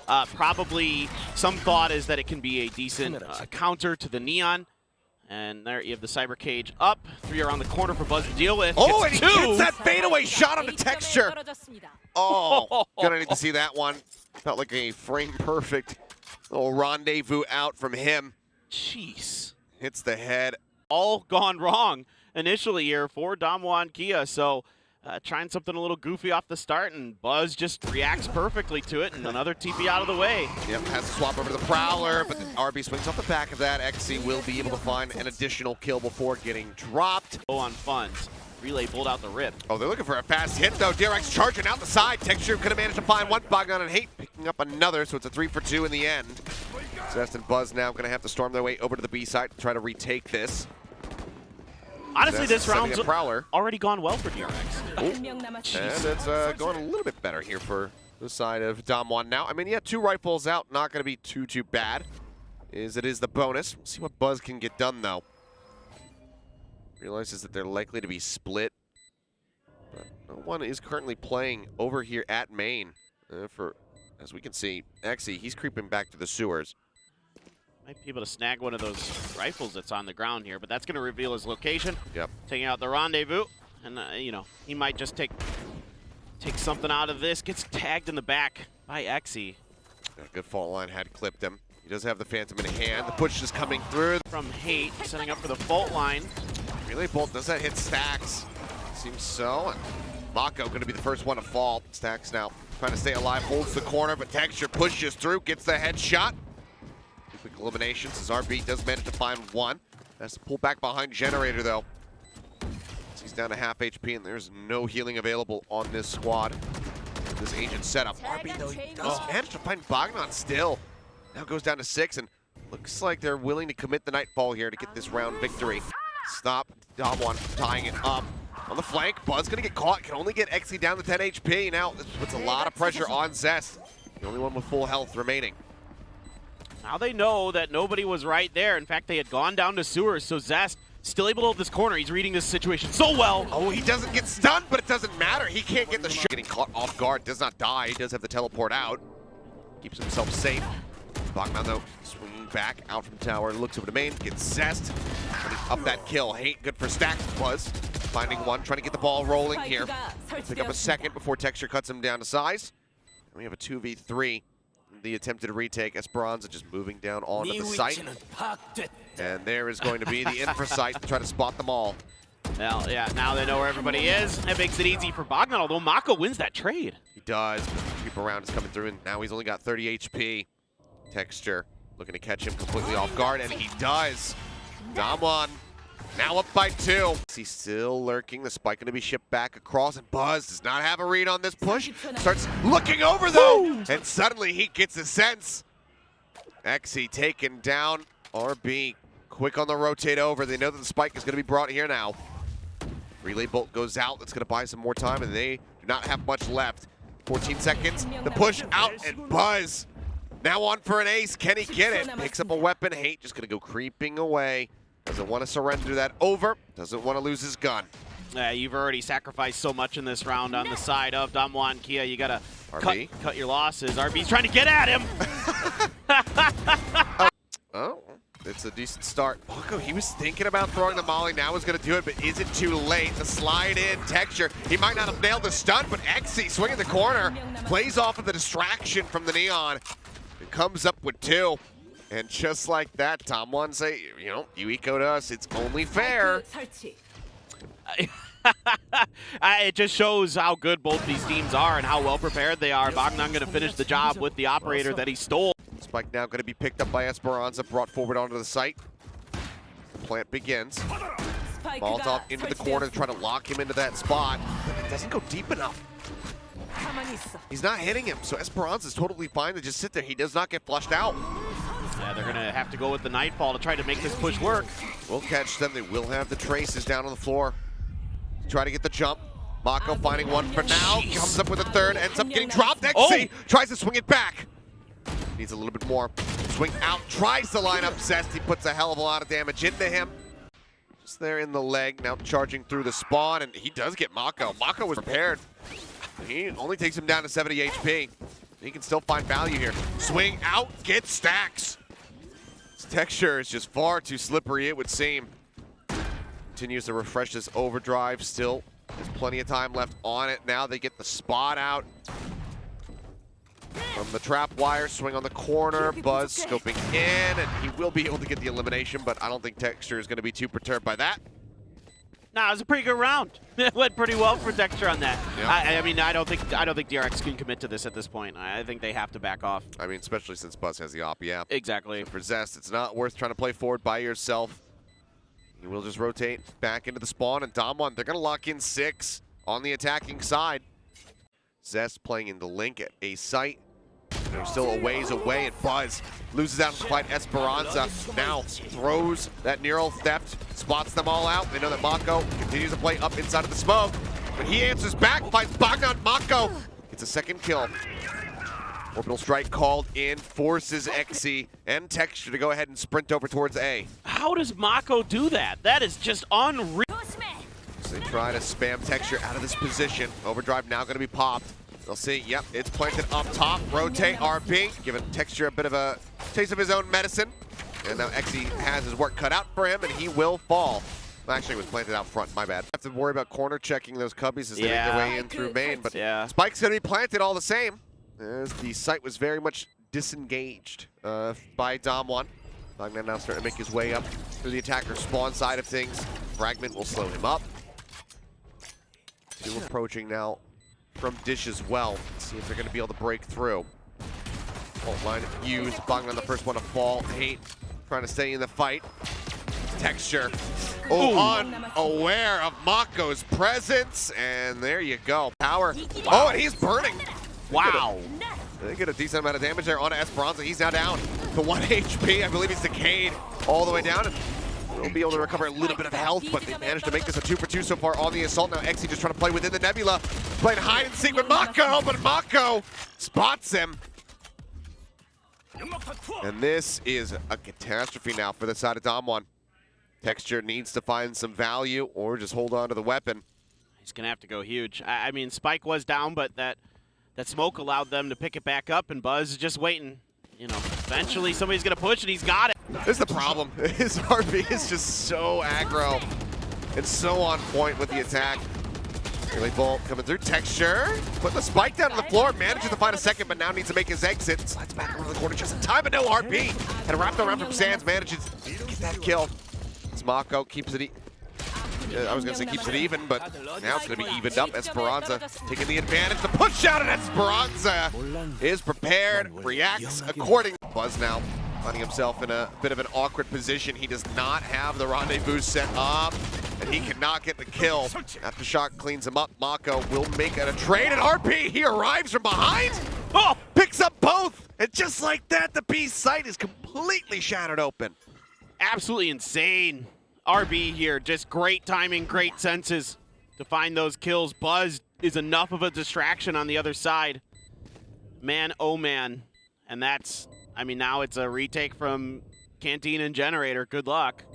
Probably some thought is that it can be a decent counter to the Neon. And there you have the Cyber Cage up. 3 around the corner for Buzz to deal with. Oh, and he two. gets that fadeaway shot on the texture. Oh, gonna need to see that one. Felt like a frame-perfect little rendezvous out from him. Jeez. Hits the head. All gone wrong initially here for DAMWON Kia. So trying something a little goofy off the start, and Buzz just reacts perfectly to it, and another TP out of the way. Yep, has to swap over to the Prowler, but the RB swings off the back of that. XC will be able to find an additional kill before getting dropped. Oh, on funds. Relay pulled out the rip. Oh, they're looking for a fast hit, though. DRX charging out the side. Texture could have managed to find one. Bogdan and Hate picking up another, so it's a 3 for 2 in the end. Zest and Buzz now going to have to storm their way over to the B side to try to retake this. Honestly, this round's Prowler. already gone well for DRX. And it's going a little bit better here for the side of DAMWON now. I mean, yeah, 2 rifles out, not going to be too bad. It is the bonus. We'll see what Buzz can get done, though. Realizes that they're likely to be split. But no one is currently playing over here at main. As we can see, actually, he's creeping back to the sewers. Might be able to snag one of those rifles that's on the ground here, but that's going to reveal his location. Yep. Taking out the rendezvous, and you know, he might just take something out of this. Gets tagged in the back by Xe. A good fault line had clipped him. He does have the Phantom in hand. The push is coming through. From Hate, setting up for the fault line. Relay Bolt, does that hit Stacks? Seems so. And Mako going to be the first one to fall. Stacks now trying to stay alive, holds the corner, but Texture pushes through, gets the headshot. Quick eliminations as RB does manage to find one. Has to pull back behind Generator, though. He's down to half HP, and there's no healing available on this squad. This agent setup. RB, though, he does manage to find Bogdan still. Now goes down to 6, and looks like they're willing to commit the Nightfall here to get this round victory. Stop. DAMWON tying it up. On the flank, Buzz gonna get caught. Can only get Xe down to 10 HP. Now this puts a lot of pressure on Zest. The only one with full health remaining. Now they know that nobody was right there. In fact, they had gone down to sewers, so Zest still able to hold this corner. He's reading this situation so well. Oh, he doesn't get stunned, but it doesn't matter. He can't get the shot. Getting caught off guard, does not die. He does have the teleport out. Keeps himself safe. Bogdan, though, swinging back out from tower, looks over to main, gets Zest. Up that kill. Hate good for Stacks. Buzz finding one, trying to get the ball rolling here. Pick up a second before Texture cuts him down to size. And we have a 2v3. The attempted retake. Esperanza just moving down onto the site. And there is going to be the infra site to try to spot them all. Well, yeah, now they know where everybody is. It makes it easy for Bogdan, although Mako wins that trade. He does, but the creep around is coming through, and now he's only got 30 HP. Texture looking to catch him completely off guard, and he does. DAMWON now up by 2. He's still lurking. The spike going to be shipped back across, and Buzz does not have a read on this push. Starts looking over, though, and suddenly he gets a sense. Xe taken down. RB quick on the rotate over. They know that the spike is going to be brought here now. Relay Bolt goes out. That's going to buy some more time, and they do not have much left. 14 seconds. The push out, and Buzz now on for an ace. Can he get it? Picks up a weapon. Hate just going to go creeping away. Doesn't want to surrender that over. Doesn't want to lose his gun. Yeah, you've already sacrificed so much in this round on the side of DAMWON Kia. You got to cut your losses. RB's trying to get at him. Oh, it's a decent start. Mako, he was thinking about throwing the molly. Now he's going to do it, but is it too late? The slide in, Texture. He might not have nailed the stun, but Xe swinging the corner. Plays off of the distraction from the Neon. It comes up with 2. And just like that, DAMWON say, you know, you ecoed us. It's only fair. It just shows how good both these teams are and how well prepared they are. Bogdan going to finish the job with the operator that he stole. Spike now going to be picked up by Esperanza, brought forward onto the site. Plant begins. Molotov into the corner to try to lock him into that spot. But it doesn't go deep enough. He's not hitting him, so Esperanza is totally fine to just sit there. He does not get flushed out. Yeah, they're going to have to go with the Nightfall to try to make this push work. We'll catch them. They will have the traces down on the floor. Try to get the jump. Mako finding one for now. Comes up with a third. Ends up getting dropped. Xe tries to swing it back. Needs a little bit more. Swing out. Tries to line up Zest. He puts a hell of a lot of damage into him. Just there in the leg. Now charging through the spawn. And he does get Mako. Mako was prepared. He only takes him down to 70 HP. He can still find value here. Swing out, get stacks. This texture is just far too slippery, it would seem. Continues to refresh this overdrive. Still, there's plenty of time left on it. Now they get the spot out. From the trap wire, swing on the corner. Buzz scoping in, and he will be able to get the elimination, but I don't think Texture is going to be too perturbed by that. Nah, it was a pretty good round. It went pretty well for Texture on that. Yeah. I mean, I don't think DRX can commit to this at this point. I think they have to back off. I mean, especially since Buzz has the op, yeah. Exactly. For Zest, it's not worth trying to play forward by yourself. You will just rotate back into the spawn, and DAMWON, they're going to lock in 6 on the attacking side. Zest playing in the link at a site. They're still a ways away, and Buzz loses out in the fight. Esperanza now throws that neural theft, spots them all out. They know that Mako continues to play up inside of the smoke, but he answers back, finds Bogdan. Mako gets a second kill. Orbital strike called in, forces Xe and Texture to go ahead and sprint over towards A. How does Mako do that? That is just unreal. So they try to spam Texture out of this position. Overdrive now going to be popped. They'll see, yep, it's planted up top. Rotate, RP, giving Texture a bit of a taste of his own medicine. And now Xe has his work cut out for him, and he will fall. Well, actually, it was planted out front, my bad. Have to worry about corner checking those cubbies as they make their way in through main, but Spike's going to be planted all the same. As the site was very much disengaged by DAMWON. Bogdan now starting to make his way up through the attacker spawn side of things. Fragment will slow him up. 2 approaching now from Dish as well. Let's see if they're going to be able to break through. Fault line used. Bogdan the first one to fall. Hate trying to stay in the fight. Texture. Oh, unaware of Mako's presence. And there you go. Power. Oh, and he's burning. Wow. They get a decent amount of damage there onto Esperanza. He's now down to 1 HP. I believe he's decayed all the way down. And they'll be able to recover a little bit of health, but they managed to make this a 2 for 2 so far on the assault. Now Xe just trying to play within the nebula. Playing hide and seek with Mako, but Mako spots him. And this is a catastrophe now for the side of DAMWON. Texture needs to find some value or just hold on to the weapon. He's going to have to go huge. I mean, Spike was down, but that smoke allowed them to pick it back up, and Buzz is just waiting. You know, eventually somebody's going to push, and he's got it. This is the problem. His RB is just so aggro and so on point with the attack. Really bolt coming through. Texture, put the spike down on the floor, manages to find a second, but now needs to make his exit. Slides back around the corner just in time, but no RP. And wrapped around from Sands, manages to get that kill. Mako keeps it I was going to say keeps it even, but now it's going to be evened up. Esperanza taking the advantage. The push out, and Esperanza is prepared, reacts accordingly. Buzz now finding himself in a bit of an awkward position. He does not have the rendezvous set up, and he cannot get the kill. Aftershock cleans him up. Mako will make it a trade, and RP, he arrives from behind. Oh, picks up both, and just like that, the B site is completely shattered open. Absolutely insane. RB here, just great timing, great senses to find those kills. Buzz is enough of a distraction on the other side. Man, oh man. And that's, I mean, now it's a retake from Canteen and Generator. Good luck.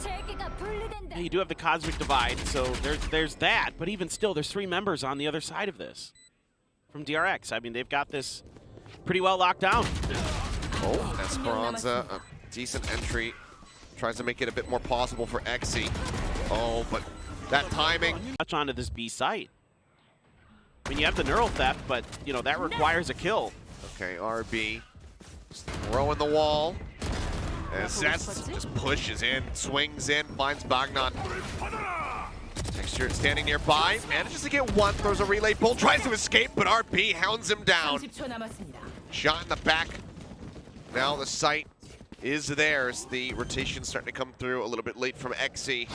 Yeah, you do have the Cosmic Divide, so there's that. But even still, there's 3 members on the other side of this from DRX. I mean, they've got this pretty well locked down. Oh, Esperanza, a decent entry. Tries to make it a bit more possible for Xe. Oh, but that timing. Touch onto this B site. I mean, you have the neural theft, but, you know, that requires a kill. Okay, RB throwing the wall. And Zest just pushes in, swings in, finds Bogdan. Texture standing nearby, manages to get 1, throws a relay bolt, tries to escape, but RB hounds him down. Shot in the back. Now the site is theirs. The rotation starting to come through a little bit late from Xe.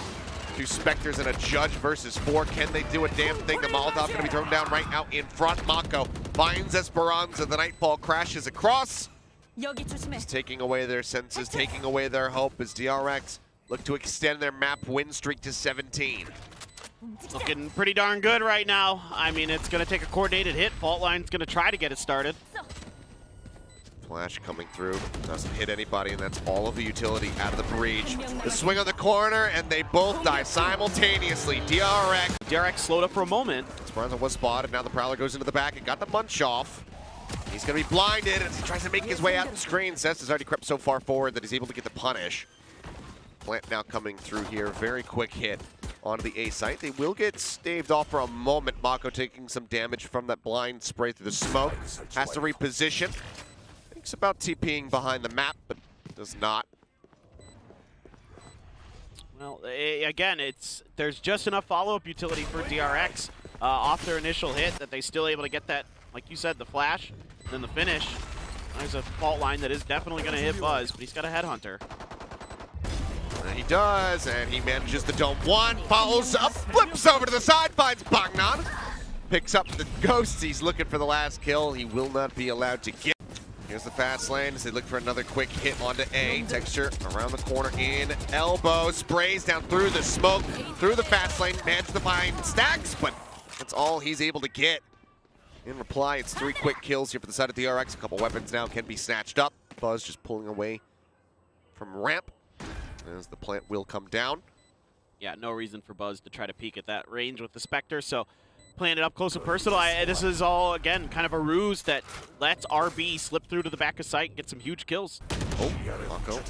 2 Spectres and a Judge versus 4. Can they do a damn thing? The Molotov going to be thrown down right out in front. Mako finds Esperanza. The Nightfall crashes across. It's taking away their senses, taking away their hope as DRX look to extend their map win streak to 17. Looking pretty darn good right now. I mean, it's going to take a coordinated hit. Fault Line's going to try to get it started. Flash coming through, doesn't hit anybody, and that's all of the utility out of the breach. The swing on the corner, and they both die simultaneously. DRX slowed up for a moment. Esperanza was spotted, now the Prowler goes into the back and got the munch off. He's going to be blinded as he tries to make his way out the screen. Zest has already crept so far forward that he's able to get the punish. Plant now coming through here. Very quick hit onto the A site. They will get staved off for a moment. Mako taking some damage from that blind spray through the smoke. Has to reposition. Thinks about TPing behind the map, but does not. Well, again, there's just enough follow-up utility for DRX off their initial hit that they still able to get that, like you said, the flash, and then the finish. There's a fault line that is definitely going to hit Buzz, but he's got a headhunter. And he does, and he manages the DAMWON, follows up, flips over to the side, finds Bognan, picks up the ghost. He's looking for the last kill. He will not be allowed to get. Here's the fast lane as they look for another quick hit onto A. Texture around the corner in elbow, sprays down through the smoke, through the fast lane, manages to find stacks, but that's all he's able to get. In reply, it's 3 quick kills here for the side of DRX. A couple weapons now can be snatched up. Buzz just pulling away from ramp as the plant will come down. Yeah, no reason for Buzz to try to peek at that range with the Spectre, so playing it up close and personal. This is all, again, kind of a ruse that lets RB slip through to the back of sight and get some huge kills. Oh, Mako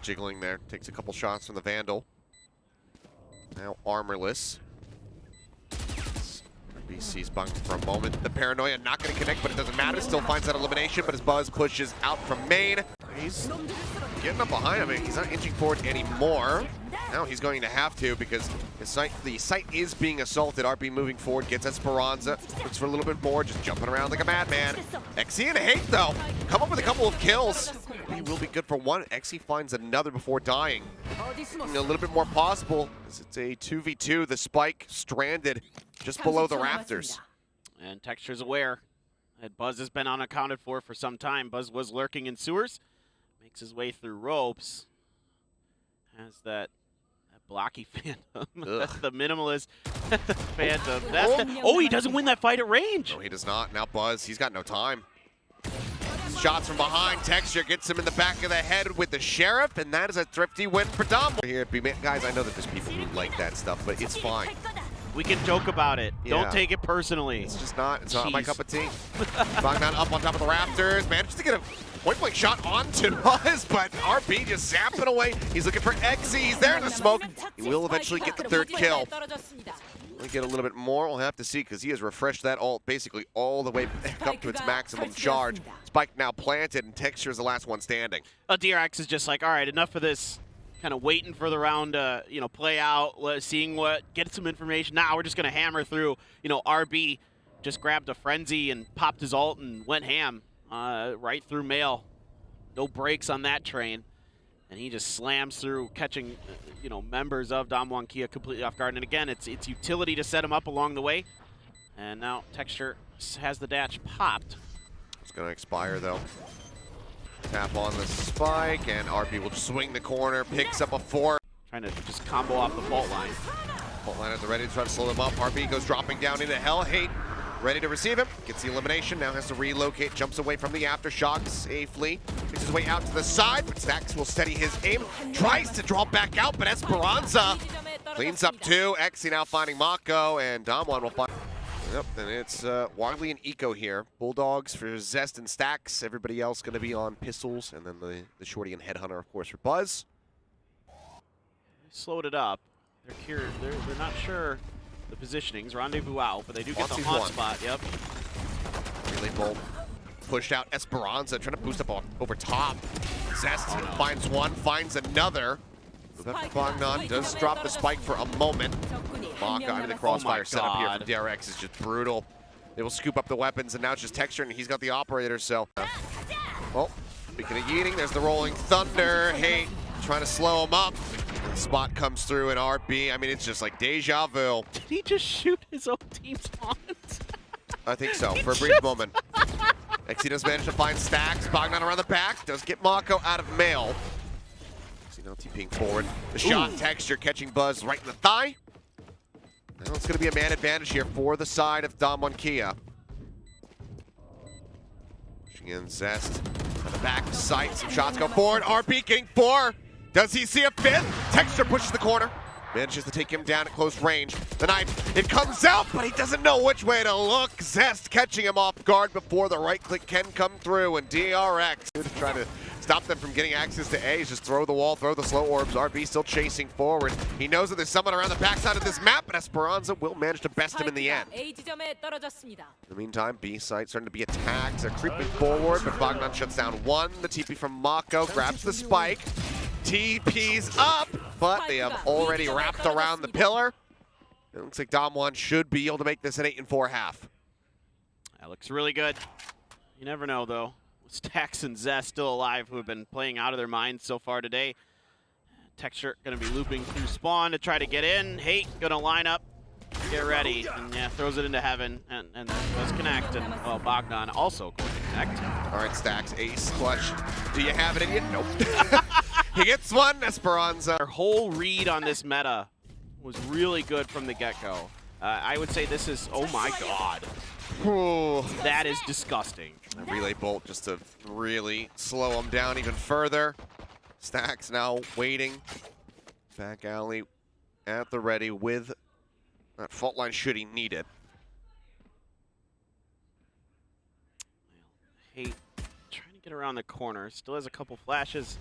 jiggling there. Takes a couple shots from the Vandal. Now armorless. RB sees Bung for a moment. The paranoia not going to connect, but it doesn't matter. Still finds that elimination, but as Buzz pushes out from main, he's getting up behind him. He's not inching forward anymore. Now he's going to have to because the site is being assaulted. RB moving forward, gets Esperanza, looks for a little bit more, just jumping around like a madman. Xe and Hate, though, come up with a couple of kills. He will be good for one. Xe finds another before dying. A little bit more possible as it's a 2v2. The spike stranded just below the rafters. And Texture's aware that Buzz has been unaccounted for some time. Buzz was lurking in sewers, makes his way through ropes, has that blocky Phantom, the minimalist Phantom. Oh, he doesn't win that fight at range. No, he does not. Now Buzz, he's got no time. Shots from behind. Texture gets him in the back of the head with the Sheriff, and that is a thrifty win for DAMWON. Here at B-Man. Guys, I know that there's people who like that stuff, but it's fine. We can joke about it. Yeah. Don't take it personally. It's just not. It's not my cup of tea. Bognan up on top of the rafters. Manages to get a point-blank shot onto Buzz, but RB just zapping away. He's looking for Xe. He's there in the smoke. He will eventually get the 3rd kill. We'll get a little bit more. We'll have to see because he has refreshed that basically all the way back up to its maximum charge. Spike now planted, and Texture is the last one standing. DRX is just like, all right, enough of this. Kind of waiting for the round to, play out, seeing get some information. Now we're just going to hammer through. RB just grabbed a frenzy and popped his ult and went ham right through Mail. No brakes on that train. And he just slams through, catching, members of DAMWON Kia completely off guard. And again, it's utility to set him up along the way. And now Texture has the dash popped. It's going to expire, though. Tap on the spike, and RB will swing the corner, picks up a 4. Trying to just combo off the fault line. Fault line is ready to try to slow him up. RB goes dropping down into hell. Hate ready to receive him. Gets the elimination, now has to relocate, jumps away from the aftershock safely. Makes his way out to the side, but Stacks will steady his aim. Tries to draw back out, but Esperanza cleans up 2. Xe now finding Mako, and DAMWON will find. Yep, and it's Wadley and Eco here. Bulldogs for Zest and Stacks. Everybody else going to be on pistols, and then the Shorty and Headhunter, of course, for Buzz. Slowed it up. They're not sure the positionings. Rendezvous out, but they do get the haunt spot. Yep. Relay bolt pushed out. Esperanza trying to boost up over top. Zest finds one, finds another. Bognan does drop the spike for a moment. Maka into the crossfire setup here from DRX is just brutal. They will scoop up the weapons, and now it's just Texture, and he's got the operator, so. Well, speaking of yeeting, there's the Rolling Thunder. Hate trying to slow him up. The spot comes through, and RB, I mean, it's just like deja vu. Did he just shoot his own team's taunt? I think so, for a brief moment. Xe does manage to find Stacks. Bognan around the back, does get Mako out of Mail. Now TPing forward. The shot. Texture catching Buzz right in the thigh. Now it's going to be a man advantage here for the side of DAMWON Kia. Pushing in Zest on the back sight. Some shots go forward. RB getting 4. Does he see a 5th? Texture pushes the corner. Manages to take him down at close range. The knife, it comes out, but he doesn't know which way to look. Zest catching him off guard before the right click can come through, and DRX trying to stop them from getting access to A. Just throw the wall, throw the slow orbs. RB still chasing forward. He knows that there's someone around the backside of this map, but Esperanza will manage to best him in the end. In the meantime, B site starting to be attacked. They're creeping forward, but Bogdan shuts down one. The TP from Mako grabs the spike. TP's up, but they have already wrapped around the pillar. It looks like DAMWON should be able to make this an 8-4 half. That looks really good. You never know, though. Stax and Zest still alive, who have been playing out of their minds so far today. Texture going to be looping through spawn to try to get in. Hate going to line up, get ready, and yeah, throws it into heaven, and does connect. And well, Bogdan also going to connect. All right, Stax, ace, clutch. Do you have it in you? Nope. He gets one, Esperanza. Their whole read on this meta was really good from the get-go. I would say this is, oh my god. Ooh. That is disgusting. A relay bolt just to really slow him down even further. Stax now waiting. Back alley at the ready with that fault line should he need it. Hate trying to get around the corner. Still has a couple flashes.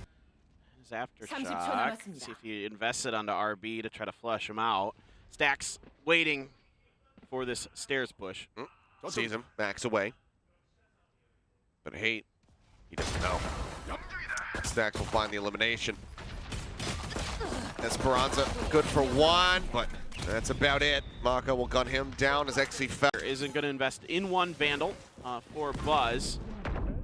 His aftershock. See if he invested onto RB to try to flush him out. Stax waiting for this stairs push. Sees him, backs away. But Hate, he doesn't know. Stax will find the elimination. Esperanza good for one, but that's about it. Mako will gun him down as XC fell. Isn't going to invest in one Vandal for Buzz.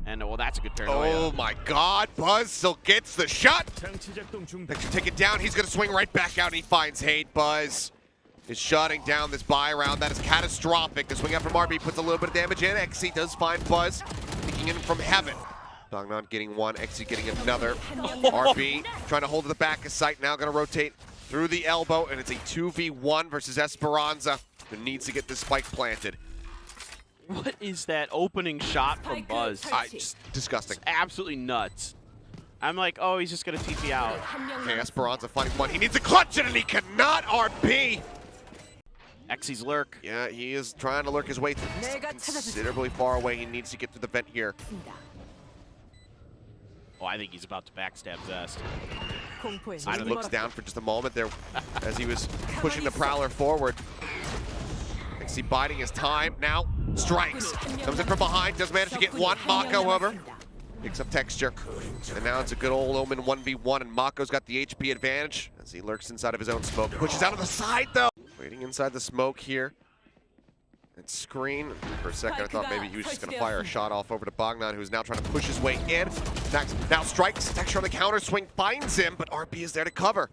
And well, that's a good paranoia. Oh my god, Buzz still gets the shot. Next take it down, he's going to swing right back out and he finds Hate. Buzz is shutting down this buy round. That is catastrophic. The swing out from RB puts a little bit of damage in. XC does find Buzz, peeking in from heaven. Bogdan getting one, XC getting another. RB trying to hold to the back of sight, now going to rotate through the elbow, and it's a 2v1 versus Esperanza, who needs to get this spike planted. What is that opening shot from Buzz? Just disgusting. It's absolutely nuts. I'm like, oh, he's just going to TP out. Okay, Esperanza finding one. He needs to clutch it, and he cannot. RB. XC's lurk. Yeah, he is trying to lurk his way through. He's considerably far away. He needs to get through the vent here. Oh, I think he's about to backstab Zest. He looks down for just a moment there as he was pushing the Prowler forward. XC biding his time. Now strikes. Comes in from behind. Does manage to get one. Mako, however, picks up texture. And now it's a good old Omen 1v1, and Mako's got the HP advantage as he lurks inside of his own smoke. Pushes out of the side, though. Waiting inside the smoke here. And screen. For a second, I thought maybe he was just going to fire a shot off over to Bogdan, who's now trying to push his way in. Now strikes. Texture on the counter swing finds him, but RB is there to cover.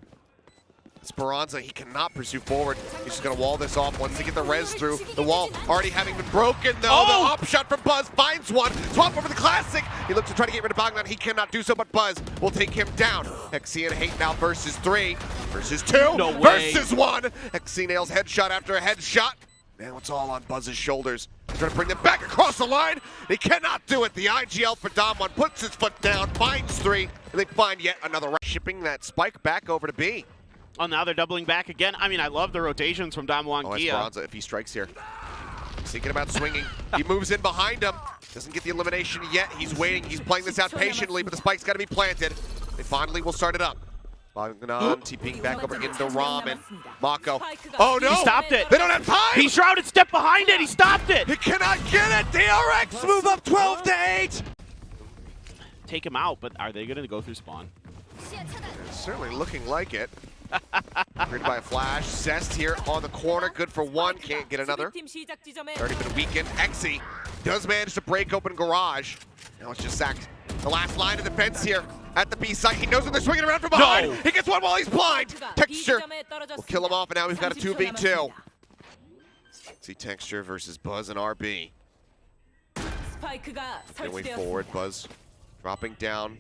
Esperanza, he cannot pursue forward. He's just going to wall this off once they get the res through. The wall already having been broken, though. Oh! The up shot from Buzz finds one. Swap over the classic. He looks to try to get rid of Bogdan. He cannot do so, but Buzz will take him down. XC and Hate now versus 3. Versus 2. No way. Versus 1. XC nails headshot after a headshot. Now it's all on Buzz's shoulders. Trying to bring them back across the line. He cannot do it. The IGL for DAMWON puts his foot down, finds 3, and they find yet another round. Shipping that spike back over to B. Oh, now they're doubling back again. I mean, I love the rotations from DAMWON. Oh, Esperanza, if he strikes here. He's thinking about swinging. He moves in behind him. Doesn't get the elimination yet. He's waiting. He's playing this out patiently, but the spike's got to be planted. They finally will start it up. Bogdan TPing back over into Ramen. Mako. Oh no! He stopped it. They don't have time! He shrouded step behind it. He stopped it. He cannot get it! DRX move up 12 to 8! Take him out, but are they going to go through spawn? It's certainly looking like it. Created by a flash. Zest here on the corner. Good for one. Can't get another. Already been weakened. XC does manage to break open garage. Now it's just sacked. The last line of defense here at the B site. He knows that they're swinging around from behind. No. He gets one while he's blind. Texture will kill him off, and now we've got a 2v2. See Texture versus Buzz and RB. Going forward, Buzz dropping down.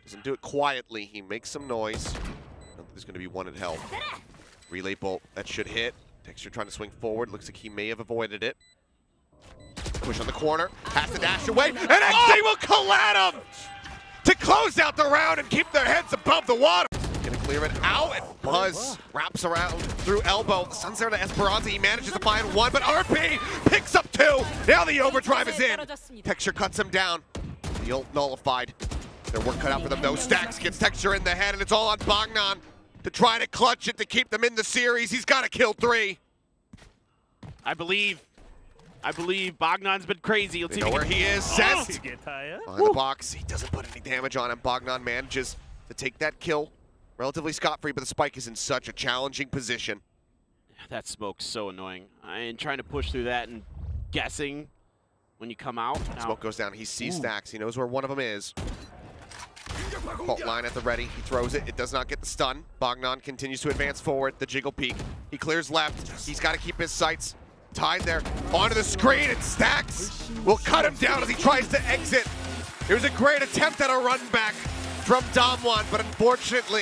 Doesn't do it quietly. He makes some noise. There's going to be one in hell. Relay bolt, that should hit. Texture trying to swing forward. Looks like he may have avoided it. Push on the corner. Has to dash away. And XC will collide him to close out the round and keep their heads above the water. Looking to clear it out, and Buzz wraps around through elbow. The sun's there to Esperanza. He manages to find one, but RP picks up two. Now the overdrive is in. Texture cuts him down. The ult nullified. Their work cut out for them though. Stacks gets Texture in the head, and it's all on Bognan to try to clutch it to keep them in the series. He's got to kill 3. I believe Bognon's been crazy. Let's see Know where he is. Zest Behind the box. He doesn't put any damage on him. Bognan manages to take that kill relatively scot-free, but the spike is in such a challenging position. That smoke's so annoying. I ain't trying to push through that and guessing when you come out. Smoke goes down. He sees Stacks. He knows where one of them is. Fault line at the ready. He throws it. It does not get the stun. Bognan continues to advance forward. The jiggle peek. He clears left. He's got to keep his sights tied there. Onto the screen, and Stacks will cut him down as he tries to exit. It was a great attempt at a run back from DAMWON, but unfortunately,